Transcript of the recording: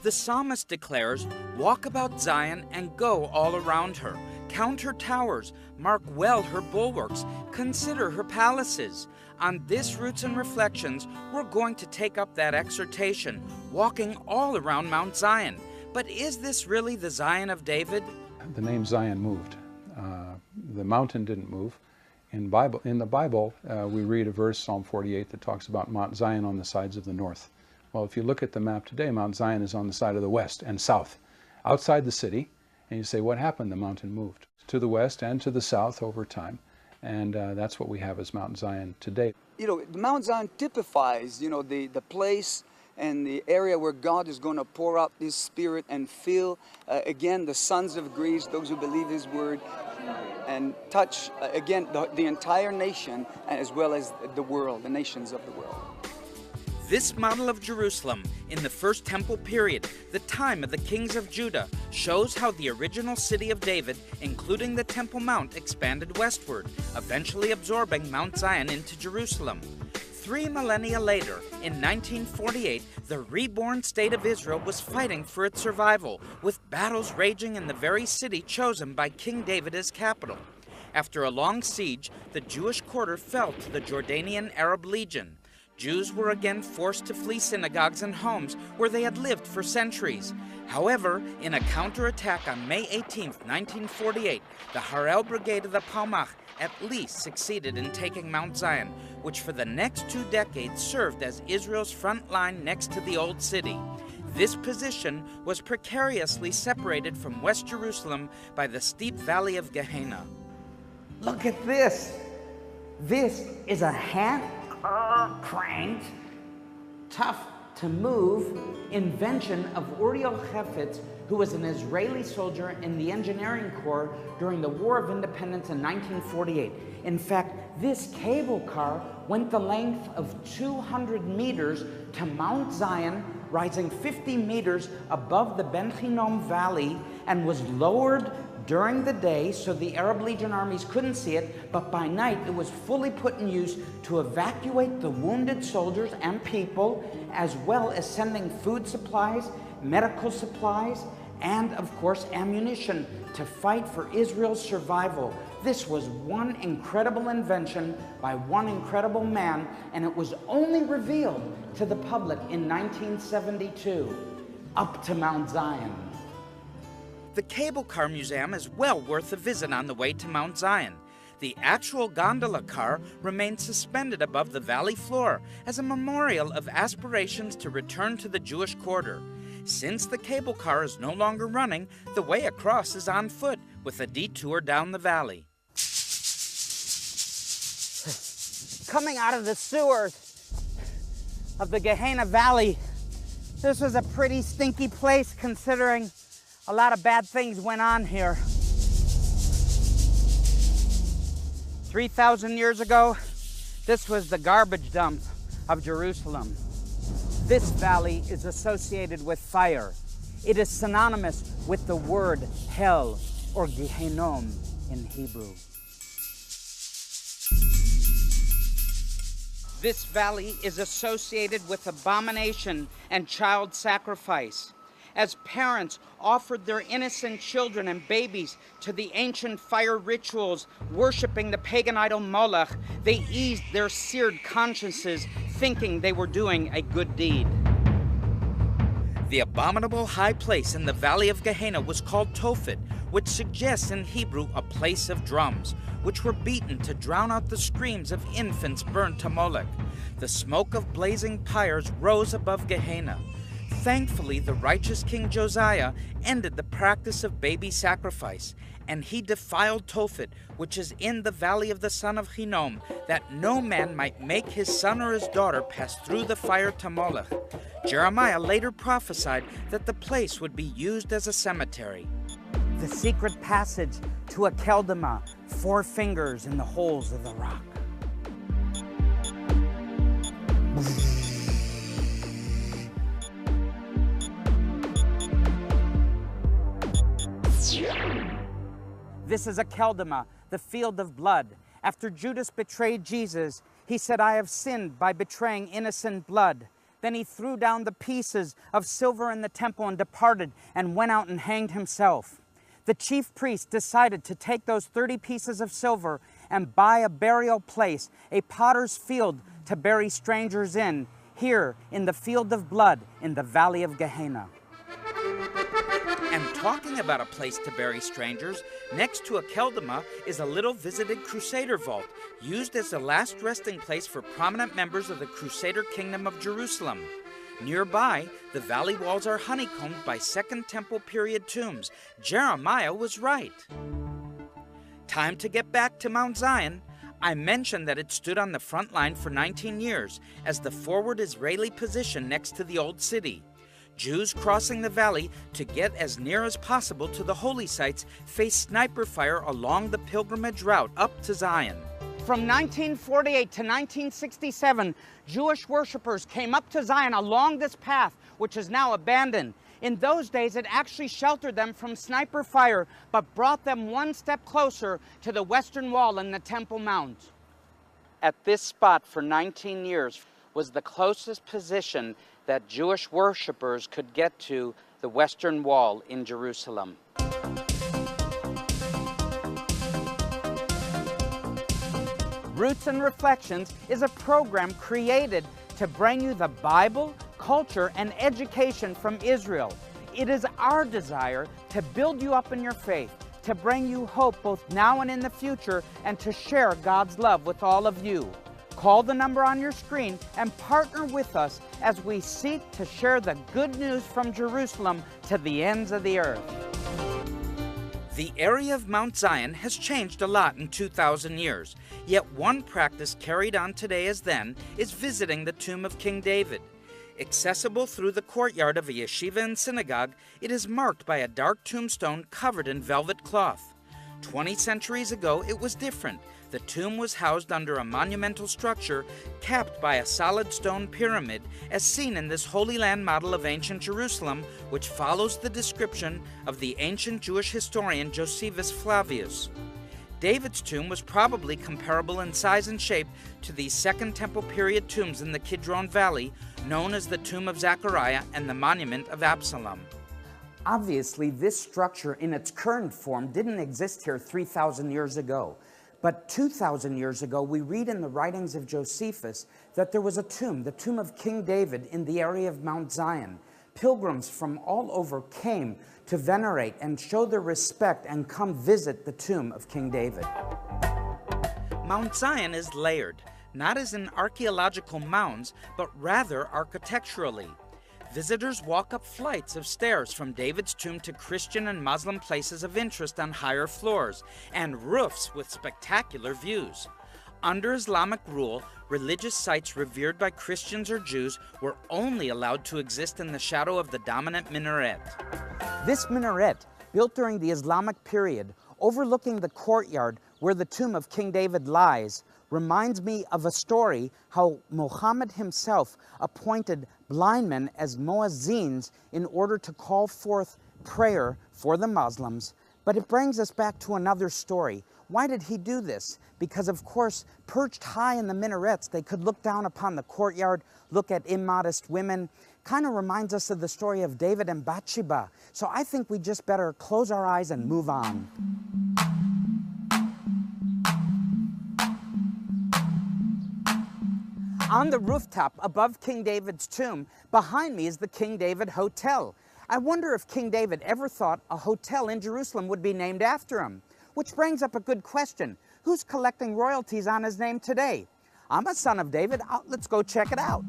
The psalmist declares, "Walk about Zion and go all around her. Count her towers, mark well her bulwarks, consider her palaces." On this Roots and Reflections, we're going to take up that exhortation, walking all around Mount Zion. But is this really the Zion of David? The name Zion moved. The mountain didn't move. In the Bible, we read a verse, Psalm 48, that talks about Mount Zion on the sides of the north. Well, if you look at the map today, Mount Zion is on the side of the west and south, outside the city. And you say, what happened? The mountain moved to the west and to the south over time. And that's what we have as Mount Zion today. You know, the Mount Zion typifies, you know, the place and the area where God is going to pour out His Spirit and fill, again, the sons of Greece, those who believe His word, and touch, again, the entire nation, as well as the world, the nations of the world. This model of Jerusalem in the First Temple period, the time of the kings of Judah, shows how the original city of David, including the Temple Mount, expanded westward, eventually absorbing Mount Zion into Jerusalem. 3 millennia later, in 1948, the reborn state of Israel was fighting for its survival, with battles raging in the very city chosen by King David as capital. After a long siege, the Jewish quarter fell to the Jordanian Arab Legion. Jews were again forced to flee synagogues and homes where they had lived for centuries. However, in a counterattack on May 18, 1948, the Harel Brigade of the Palmach at least succeeded in taking Mount Zion, which for the next 2 decades served as Israel's front line next to the Old City. This position was precariously separated from West Jerusalem by the steep valley of Gehenna. Look at this. This is a hand-cranked, tough to move invention of Uriel Hefetz, who was an Israeli soldier in the engineering corps during the War of Independence in 1948. In fact, this cable car went the length of 200 meters to Mount Zion, rising 50 meters above the Ben Hinnom Valley, and was lowered during the day so the Arab Legion armies couldn't see it, but by night it was fully put in use to evacuate the wounded soldiers and people, as well as sending food supplies, medical supplies, and of course ammunition to fight for Israel's survival. This was one incredible invention by one incredible man, and it was only revealed to the public in 1972, up to Mount Zion. The Cable Car Museum is well worth a visit on the way to Mount Zion. The actual gondola car remains suspended above the valley floor as a memorial of aspirations to return to the Jewish quarter. Since the cable car is no longer running, the way across is on foot with a detour down the valley. Coming out of the sewers of the Gehenna Valley, this was a pretty stinky place considering a lot of bad things went on here. 3,000 years ago, this was the garbage dump of Jerusalem. This valley is associated with fire. It is synonymous with the word hell, or Gehinnom in Hebrew. This valley is associated with abomination and child sacrifice. As parents offered their innocent children and babies to the ancient fire rituals, worshiping the pagan idol Moloch, they eased their seared consciences, thinking they were doing a good deed. The abominable high place in the valley of Gehenna was called Tophet, which suggests in Hebrew a place of drums, which were beaten to drown out the screams of infants burned to Moloch. The smoke of blazing pyres rose above Gehenna. Thankfully, the righteous King Josiah ended the practice of baby sacrifice, and he defiled Tophet, which is in the valley of the son of Hinnom, that no man might make his son or his daughter pass through the fire to Moloch. Jeremiah later prophesied that the place would be used as a cemetery. The secret passage to a Keldama, 4 fingers in the holes of the rock. This is a Keldama, the field of blood. After Judas betrayed Jesus, he said, "I have sinned by betraying innocent blood." Then he threw down the pieces of silver in the temple and departed and went out and hanged himself. The chief priest decided to take those 30 pieces of silver and buy a burial place, a potter's field to bury strangers in, here in the field of blood in the valley of Gehenna. And talking about a place to bury strangers, next to Akeldama is a little visited Crusader vault, used as the last resting place for prominent members of the Crusader Kingdom of Jerusalem. Nearby, the valley walls are honeycombed by Second Temple period tombs. Jeremiah was right. Time to get back to Mount Zion. I mentioned that it stood on the front line for 19 years as the forward Israeli position next to the Old City. Jews crossing the valley to get as near as possible to the holy sites faced sniper fire along the pilgrimage route up to Zion. From 1948 to 1967, Jewish worshippers came up to Zion along this path, which is now abandoned. In those days, it actually sheltered them from sniper fire, but brought them one step closer to the Western Wall and the Temple Mount. At this spot for 19 years was the closest position that Jewish worshippers could get to the Western Wall in Jerusalem. Roots and Reflections is a program created to bring you the Bible, culture, and education from Israel. It is our desire to build you up in your faith, to bring you hope both now and in the future, and to share God's love with all of you. Call the number on your screen and partner with us as we seek to share the good news from Jerusalem to the ends of the earth. The area of Mount Zion has changed a lot in 2,000 years, yet one practice carried on today as then is visiting the tomb of King David. Accessible through the courtyard of a yeshiva and synagogue, it is marked by a dark tombstone covered in velvet cloth. 20 centuries ago, it was different. The tomb was housed under a monumental structure capped by a solid stone pyramid, as seen in this Holy Land model of ancient Jerusalem, which follows the description of the ancient Jewish historian Josephus Flavius. David's tomb was probably comparable in size and shape to these Second Temple period tombs in the Kidron Valley, known as the Tomb of Zechariah and the Monument of Absalom. Obviously, this structure in its current form didn't exist here 3,000 years ago. But 2,000 years ago, we read in the writings of Josephus that there was a tomb, the tomb of King David, in the area of Mount Zion. Pilgrims from all over came to venerate and show their respect and come visit the tomb of King David. Mount Zion is layered, not as in archaeological mounds, but rather architecturally. Visitors walk up flights of stairs from David's tomb to Christian and Muslim places of interest on higher floors, and roofs with spectacular views. Under Islamic rule, religious sites revered by Christians or Jews were only allowed to exist in the shadow of the dominant minaret. This minaret, built during the Islamic period, overlooking the courtyard where the tomb of King David lies, reminds me of a story how Muhammad himself appointed blind men as muezzins in order to call forth prayer for the Muslims. But it brings us back to another story. Why did he do this? Because, of course, perched high in the minarets, they could look down upon the courtyard, look at immodest women. Kind of reminds us of the story of David and Bathsheba. So I think we just better close our eyes and move on. On the rooftop above King David's tomb, behind me is the King David Hotel. I wonder if King David ever thought a hotel in Jerusalem would be named after him. Which brings up a good question. Who's collecting royalties on his name today? I'm a son of David. Let's go check it out.